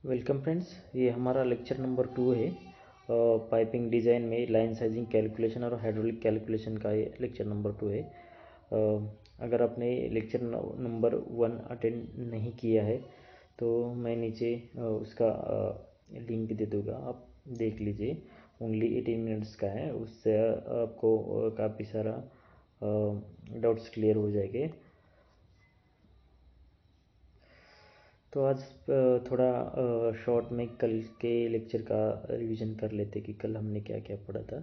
Welcome friends, ये हमारा lecture number 2 है। पाइपिंग डिज़ाइन में लाइन साइजिंग कैलकुलेशन और हाइड्रोलिक कैलकुलेशन का ये लेक्चर नंबर 2 है। अगर आपने लेक्चर नंबर 1 अटेंड नहीं किया है तो मैं नीचे उसका लिंक दे दूँगा, आप देख लीजिए। ओनली 18 मिनट्स का है, उससे आपको काफ़ी सारा डाउट्स क्लियर हो जाएंगे। तो आज थोड़ा शॉर्ट में कल के लेक्चर का रिवीजन कर लेते कि कल हमने क्या क्या पढ़ा था।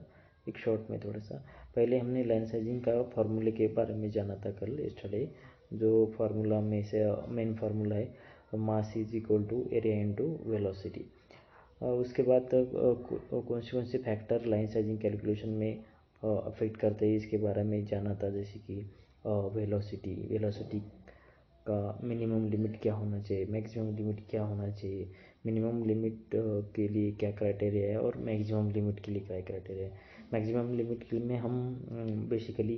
एक शॉर्ट में थोड़ा सा पहले हमने लाइन साइजिंग का फार्मूले के बारे में जाना था कल स्टडी। जो फार्मूला में से मेन फार्मूला है, mass is equal to area into velocity. उसके बाद कौन से फैक्टर लाइन साइजिंग कैलकुलेशन में अफेक्ट करते हैं इसके बारे में जाना था, जैसे कि वेलोसिटी का मिनिमम लिमिट क्या होना चाहिए, मैक्सिमम लिमिट क्या होना चाहिए, मिनिमम लिमिट के लिए क्या क्राइटेरिया है और मैक्सिमम लिमिट के लिए क्या क्राइटेरिया है। मैक्सिमम लिमिट में हम बेसिकली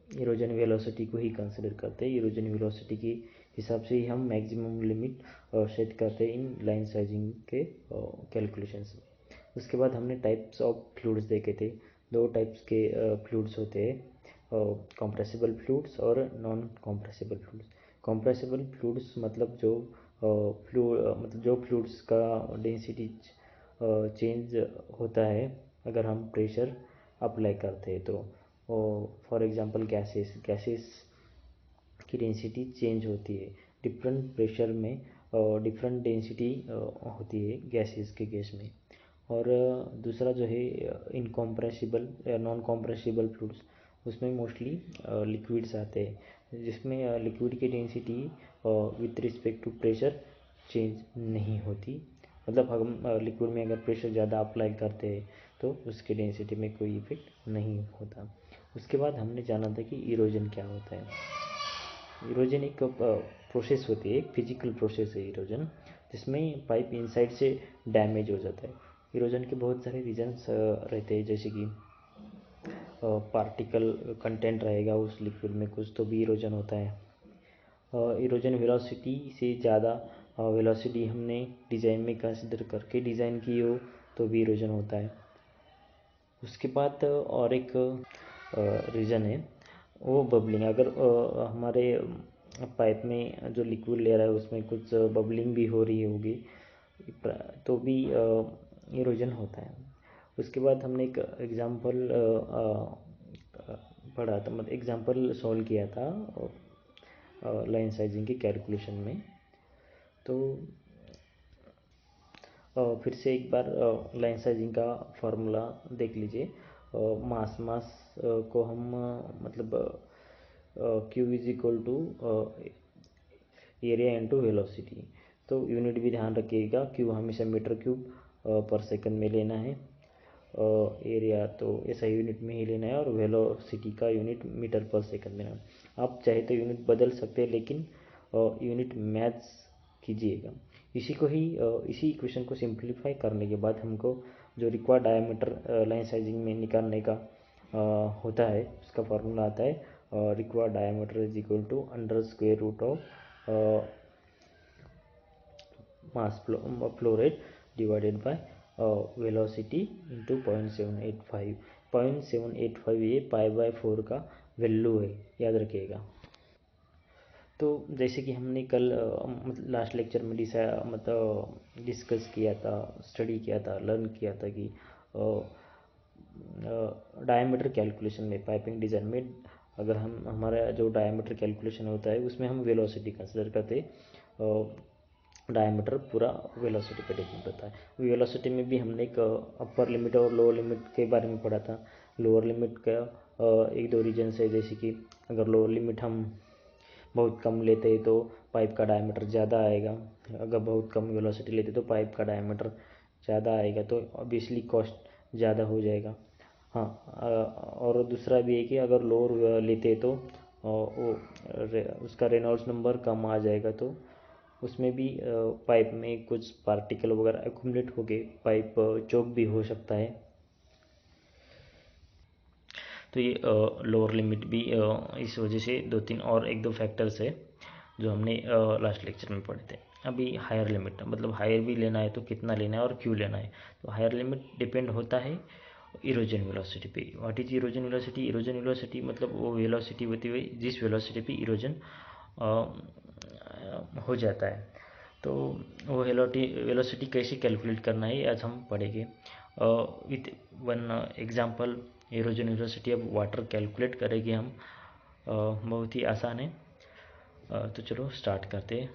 इरोजन वेलोसिटी को ही कंसिडर करते हैं। इरोजन वेलोसिटी के हिसाब से ही हम मैक्सिमम लिमिट सेट करते हैं इन लाइन साइजिंग के कैलकुलेशंस में। उसके बाद हमने टाइप्स ऑफ फ्लूइड्स देखे थे। दो टाइप्स के फ्लूइड्स होते हैं, कंप्रेसिबल फ्लूइड्स और non compressible fluids. Compressible fluids मतलब जो फ्लूइड्स का डेंसिटी चेंज होता है अगर हम प्रेशर अप्लाई करते हैं तो। फॉर एग्जांपल गैसेस की डेंसिटी चेंज होती है डिफरेंट प्रेशर में, डिफरेंट डेंसिटी होती है गैसेस के केस में। और दूसरा जो है इनकॉम्प्रेसिबल या नॉन कॉम्प्रेसिबल फ्लूइड्स, उसमें मोस्टली लिक्विड्स आते हैं जिसमें लिक्विड की density with respect to pressure change नहीं होती। मतलब हम लिक्विड में अगर प्रेशर ज़्यादा अप्लाई करते हैं तो उसके डेंसिटी में कोई इफेक्ट नहीं होता। उसके बाद हमने जाना था कि इरोजन क्या होता है। इरोजन एक प्रोसेस होती है, एक फिजिकल प्रोसेस है इरोजन, जिसमें पाइप इनसाइड से डैमेज हो जाता है। इरोजन के बहुत सारे रीजन्स रहते हैं, जैसे कि पार्टिकल कंटेंट रहेगा उस लिक्विड में कुछ तो भी इरोजन होता है। इरोजन वेलोसिटी से ज़्यादा वेलोसिटी हमने डिज़ाइन में कंसिडर करके डिज़ाइन की हो तो भी इरोजन होता है। उसके बाद और एक रीज़न है वो बबलिंग। अगर हमारे पाइप में जो लिक्विड ले रहा है उसमें कुछ बबलिंग भी हो रही होगी तो भी इरोजन होता है। उसके बाद हमने एक एग्जांपल पढ़ा था, मतलब एग्जांपल सॉल्व किया था लाइन साइजिंग के कैलकुलेशन में। तो फिर से एक बार लाइन साइजिंग का फार्मूला देख लीजिए। मास को हम मतलब Q is equal to area into velocity. तो यूनिट भी ध्यान रखिएगा, क्यू हमेशा मीटर क्यूब पर सेकंड में लेना है, एरिया तो ऐसा यूनिट में ही लेना है और वेलोसिटी का यूनिट मीटर पर सेकंड में लेना है। आप चाहे तो यूनिट बदल सकते हैं लेकिन यूनिट मैच कीजिएगा। इसी इक्वेशन को सिंप्लीफाई करने के बाद हमको जो रिक्वायर्ड डायमीटर लाइन साइजिंग में निकालने का होता है उसका फार्मूला आता है required diameter is equal to under square root of mass flow rate divided by velocity into 0.785। 0.785 ये π/4 का वैल्यू है, याद रखिएगा। तो जैसे कि हमने कल मतलब लास्ट लेक्चर में डिस्कस किया था, स्टडी किया था, लर्न किया था कि डायमीटर कैलकुलेशन में पाइपिंग डिज़ाइन में अगर हमारा जो डायमीटर कैलकुलेशन होता है उसमें हम वेलोसिटी कंसिडर करते डायमीटर पूरा वेलोसिटी पे डिपेंड होता है। वेलोसिटी में भी हमने एक अपर लिमिट और लोअर लिमिट के बारे में पढ़ा था। लोअर लिमिट का एक दो रीजन्स है, जैसे कि अगर लोअर लिमिट हम बहुत कम लेते हैं तो पाइप का डायमीटर ज़्यादा आएगा, अगर बहुत कम वेलोसिटी लेते तो पाइप का डायमीटर ज़्यादा आएगा, तो ऑब्वियसली कॉस्ट ज़्यादा हो जाएगा। हाँ, और दूसरा भी है कि अगर लोअर लेते तो उसका रेनॉल्ड्स नंबर कम आ जाएगा, तो उसमें भी पाइप में कुछ पार्टिकल वगैरह एक्यूमुलेट होके पाइप चोक भी हो सकता है। तो ये लोअर लिमिट भी इस वजह से एक दो फैक्टर्स है जो हमने लास्ट लेक्चर में पढ़े थे। अभी हायर लिमिट, मतलब हायर भी लेना है तो कितना लेना है और क्यों लेना है। तो हायर लिमिट डिपेंड होता है इरोजन वेलोसिटी पे। What is erosion velocity? Erosion velocity मतलब वो वेलोसिटी होती है जिस वेलोसिटी पे इरोजन हो जाता है। तो वो वेलोसिटी कैसे कैलकुलेट करना है आज हम पढ़ेंगे with one example. Erosion velocity अब वाटर कैलकुलेट करेंगे हम, बहुत ही आसान है। तो चलो स्टार्ट करते हैं।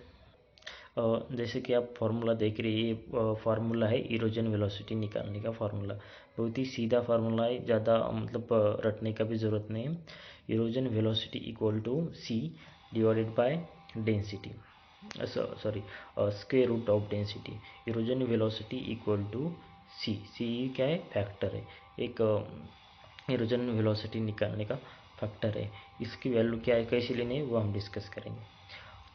जैसे कि आप फार्मूला देख रहे हैं, ये फार्मूला है इरोजन वेलोसिटी निकालने का फार्मूला। बहुत ही सीधा फार्मूला है, ज़्यादा मतलब रटने का भी ज़रूरत नहीं है। Erosion velocity equal to C divided by density, sorry square root of density. Erosion velocity equal to C, C क्या है? फैक्टर है, एक इरोजन वेलोसिटी निकालने का फैक्टर है। इसकी वैल्यू क्या है, कैसे लेने है, वो हम डिस्कस करेंगे।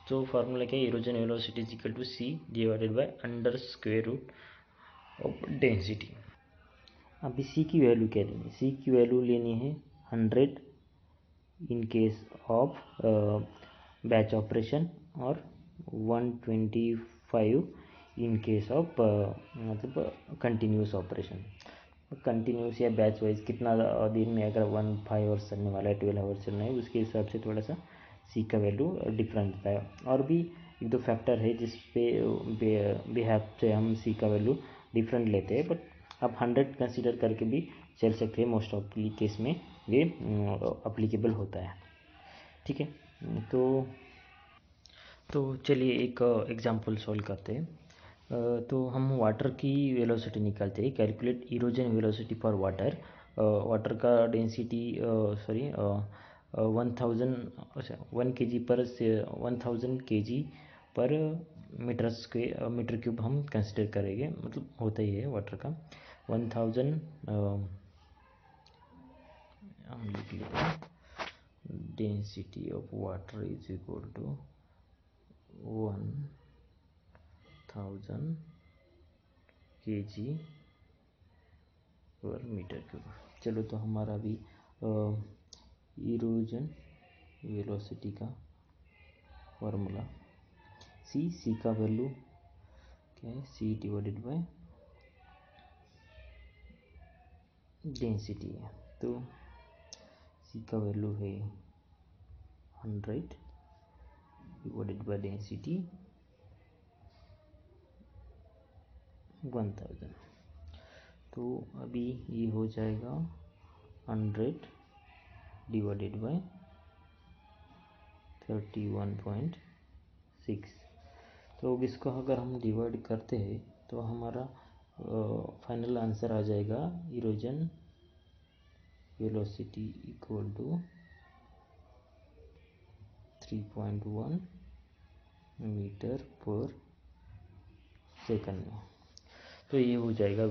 तो फार्मूला क्या है? Erosion velocity is equal to C divided by under square root of density. अभी सी की वैल्यू क्या लेनी है? सी की वैल्यू लेनी है 100 in case of batch operation और 125 इन केस ऑफ मतलब कंटिन्यूस ऑपरेशन। कंटिन्यूस या बैच वाइज कितना दिन में, अगर 15 आवर्स चलने वाला है, 12 आवर्स चलना है, उसके हिसाब से थोड़ा सा सी का वैल्यू डिफरेंट होता है। और भी एक दो फैक्टर है जिस पे बिहाफ से हम सी का वैल्यू डिफरेंट लेते हैं, बट आप 100 कंसिडर करके भी चल सकते हैं। मोस्ट ऑफ केस में ये अप्लीकेबल होता है, ठीक है। तो चलिए एक एग्जांपल सॉल्व करते हैं। तो हम वाटर की वेलोसिटी निकालते हैं। Calculate erosion velocity for water. Water का डेंसिटी 1000, अच्छा 1 kg पर मीटर क्यूब हम कंसिडर करेंगे, मतलब होता ही है वाटर का 1000। हम लिख लेते हैं density of water is equal to 1000 kg per metre cube. चलो तो हमारा भी इरोजन वेलोसिटी का फॉर्मूला सी का वैल्यू क्या है? सी डिवाइडेड बाय डेंसिटी है। तो सी का वैल्यू है 100 डिवाइडेड बाय डेंसिटी 1000। तो अभी ये हो जाएगा 100 डिवाइडेड बाय 31.6। तो अब इसको अगर हम डिवाइड करते हैं तो हमारा फाइनल आंसर आ जाएगा erosion velocity equal to 3.1 metre per second में। तो ये हो जाएगा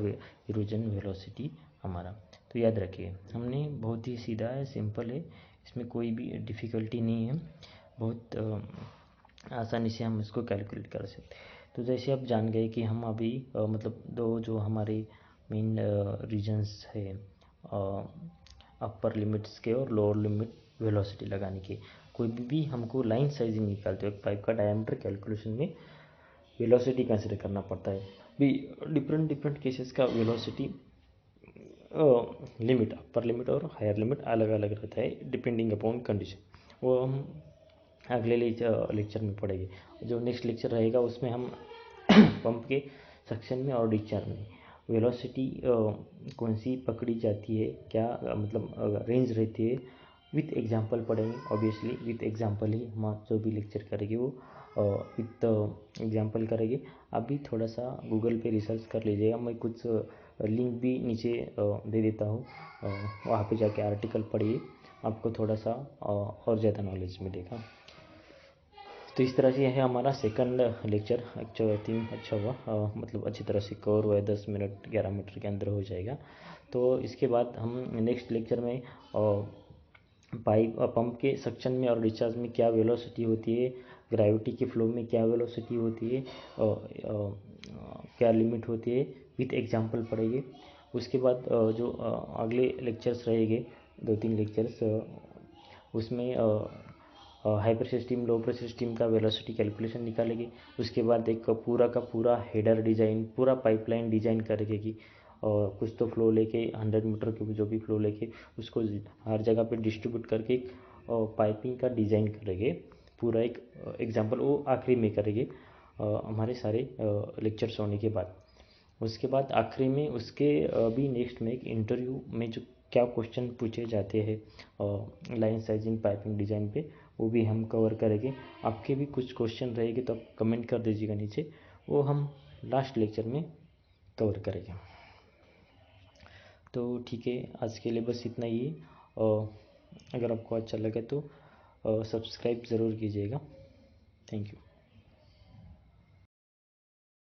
इरोजन वेलोसिटी हमारा। तो याद रखिए, हमने बहुत ही सीधा है, सिंपल है, इसमें कोई भी डिफ़िकल्टी नहीं है, बहुत आसानी से हम इसको कैलकुलेट कर सकते हैं। तो जैसे आप जान गए कि हम अभी मतलब दो जो हमारे मेन रीजन्स है अपर लिमिट्स के और लोअर लिमिट वेलोसिटी लगाने के। कोई भी हमको लाइन साइजिंग निकालते हो, पाइप का डायमीटर कैलकुलेशन में वेलोसिटी कंसिडर करना पड़ता है। भी डिफरेंट केसेस का वेलोसिटी लिमिट, अपर लिमिट और हायर लिमिट अलग अलग रहता है डिपेंडिंग अपॉन कंडीशन। वो हम अगले लेक्चर में पढ़ेंगे। जो नेक्स्ट लेक्चर रहेगा उसमें हम पंप के सक्शन में और डिस्चार्ज में वेलोसिटी कौन सी पकड़ी जाती है, क्या मतलब रेंज रहती है, विथ एग्जांपल पढ़ेंगे। ऑब्वियसली विथ एग्जांपल ही हम जो भी लेक्चर करेंगे वो विथ एग्जांपल करेंगे। आप भी थोड़ा सा गूगल पे रिसर्च कर लीजिएगा, मैं कुछ लिंक भी नीचे दे देता हूँ, वहाँ पे जाके आर्टिकल पढ़िए, आपको थोड़ा सा और ज़्यादा नॉलेज मिलेगा। तो इस तरह से है हमारा सेकंड लेक्चर। अच्छा थीम अच्छा हुआ, मतलब अच्छी तरह से कवर हुआ है, 10 मिनट 11 मीटर के अंदर हो जाएगा। तो इसके बाद हम नेक्स्ट लेक्चर में पाइप पंप के सक्शन में और डिस्चार्ज में क्या वेलोसिटी होती है, ग्रेविटी के फ्लो में क्या वेलोसिटी होती है, क्या लिमिट होती है, विथ एग्जांपल पढ़ेंगे। उसके बाद जो अगले लेक्चर्स रहेंगे 2-3 लेक्चर्स, उसमें high pressure steam low pressure steam का वेलोसिटी कैलकुलेशन निकालेगी। उसके बाद एक पूरा का पूरा हेडर डिज़ाइन, पूरा पाइपलाइन डिज़ाइन करेगी कि कुछ तो फ्लो लेके 100 मीटर की जो भी फ्लो लेके उसको हर जगह पे डिस्ट्रीब्यूट करके एक पाइपिंग का डिज़ाइन करेंगे। पूरा एक एग्जांपल वो आखिरी में करेंगे हमारे सारे लेक्चर्स होने के बाद। उसके बाद आखिरी में उसके भी नेक्स्ट में एक इंटरव्यू में जो क्या क्वेश्चन पूछे जाते हैं लाइन साइजिंग पाइपिंग डिज़ाइन पे, वो भी हम कवर करेंगे। आपके भी कुछ क्वेश्चन रहेंगे तो आप कमेंट कर दीजिएगा नीचे, वो हम लास्ट लेक्चर में कवर करेंगे। तो ठीक है, आज के लिए बस इतना ही है। अगर आपको अच्छा लगे तो सब्सक्राइब ज़रूर कीजिएगा। Thank you.